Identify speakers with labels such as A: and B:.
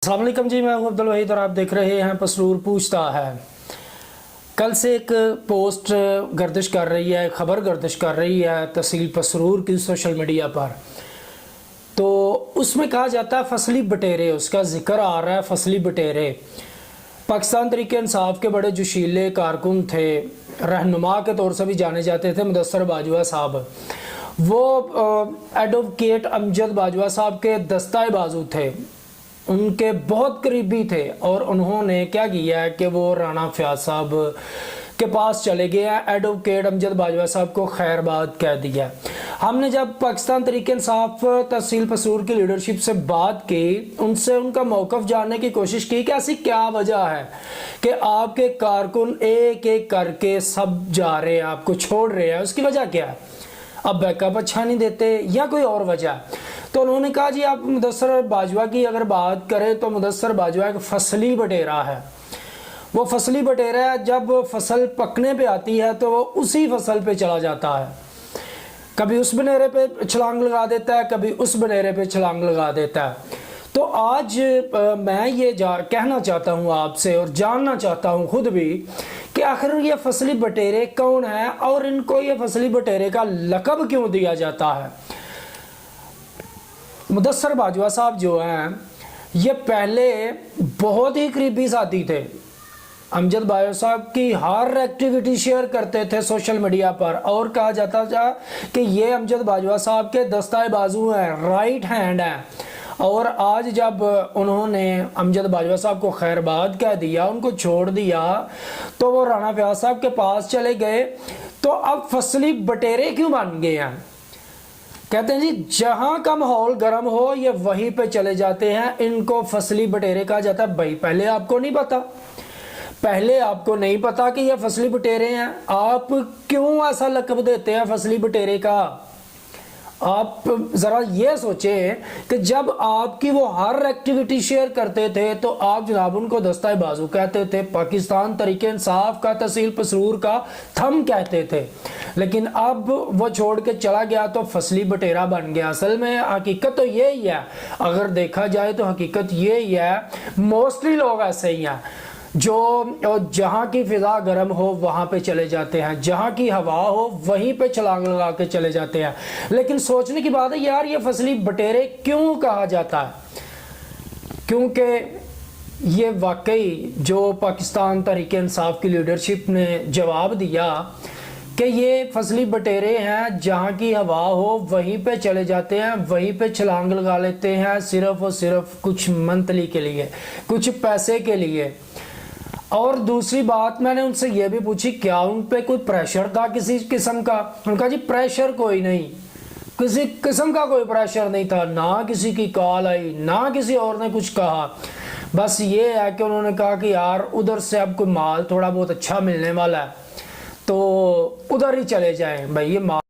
A: अस्सलाम वालेकुम जी, मैं हूं अब्दुल वहीद और आप देख रहे हैं पसरूर पूछता है। कल से एक पोस्ट गर्दिश कर रही है, खबर गर्दिश कर रही है तहसील पसरूर की सोशल मीडिया पर। तो उसमें कहा जाता है फसली बटेरे, उसका जिक्र आ रहा है फसली बटेरे। पाकिस्तान तहरीक इंसाफ के बड़े जोशीले कारकुन थे, रहनुमा के तौर से भी जाने जाते थे मुदस्सर बाजवा साहब। वो एडवोकेट अमजद बाजवा साहब के दस्ताए बाजू थे, उनके बहुत करीबी थे। और उन्होंने क्या किया है कि वो राना फयाज साहब के पास चले गए हैं, एडवोकेट अमजद बाजवा साहब को खैरबाद कह दिया। हमने जब पाकिस्तान तहरीक इंसाफ तहसील पसरूर की लीडरशिप से बात की, उनसे उनका मौक़िफ़ जानने की कोशिश की कि ऐसी क्या वजह है कि आपके कारकुन एक एक करके सब जा रहे हैं, आपको छोड़ रहे हैं, उसकी वजह क्या है? अब बैकअप अच्छा नहीं देते या कोई और वजह? तो उन्होंने कहा जी आप मुदस्सर बाजवा की अगर बात करें तो मुदस्सर बाजवा एक फसली बटेरा है। वो फसली बटेरा है, जब फसल पकने पे आती है तो वो उसी फसल पे चला जाता है, कभी उस बनेरे पे छलांग लगा देता है, कभी उस बनेरे पे छलांग लगा देता है। तो आज मैं ये कहना चाहता हूँ आपसे और जानना चाहता हूँ खुद भी कि आखिर ये फसली बटेरे कौन है और इनको ये फसली बटेरे का लक़ब क्यों दिया जाता है। मुदस्सर बाजवा साहब जो हैं ये पहले बहुत ही करीबी साथी थे, अमजद बाजवा साहब की हर एक्टिविटी शेयर करते थे सोशल मीडिया पर, और कहा जाता था कि ये अमजद बाजवा साहब के दस्ताए बाजू हैं, राइट हैंड हैं। और आज जब उन्होंने अमजद बाजवा साहब को खैरबाद कह दिया, उनको छोड़ दिया, तो वो राना फयाज साहब के पास चले गए। तो अब फसली बटेरे क्यों बन गए हैं? कहते हैं जी जहां का माहौल गर्म हो ये वहीं पे चले जाते हैं, इनको फसली बटेरे कहा जाता है। भाई पहले आपको नहीं पता, पहले आपको नहीं पता कि ये फसली बटेरे हैं, आप क्यों ऐसा लक़ब देते हैं फसली बटेरे का? आप ज़रा ये सोचें कि जब आपकी वो हर एक्टिविटी शेयर करते थे तो आप जनाब उनको दस्ताए बाजू कहते थे, पाकिस्तान तहरीक इंसाफ का तहसील पसरूर का थंब कहते थे। लेकिन अब वो छोड़ के चला गया तो फसली बटेरा बन गया। असल में हकीकत तो ये ही है, अगर देखा जाए तो हकीकत ये ही है, मोस्टली लोग ऐसे ही हैं जो जहाँ की फ़िज़ा गर्म हो वहाँ पे चले जाते हैं, जहाँ की हवा हो वहीं पे छलांग लगा के चले जाते हैं। लेकिन सोचने की बात है यार, ये फसली बटेरे क्यों कहा जाता है? क्योंकि ये वाकई जो पाकिस्तान तहरीक इंसाफ की लीडरशिप ने जवाब दिया कि ये फसली बटेरे हैं, जहाँ की हवा हो वहीं पे चले जाते हैं, वहीं पे छलांग लगा लेते हैं, सिर्फ और सिर्फ कुछ मंथली के लिए, कुछ पैसे के लिए। और दूसरी बात मैंने उनसे ये भी पूछी क्या उन पे कोई प्रेशर था किसी किस्म का? उनका जी प्रेशर कोई नहीं, किसी किस्म का कोई प्रेशर नहीं था, ना किसी की कॉल आई, ना किसी और ने कुछ कहा। बस ये है कि उन्होंने कहा कि यार उधर से अब कोई माल थोड़ा बहुत अच्छा मिलने वाला है तो उधर ही चले जाएं। भाई ये माल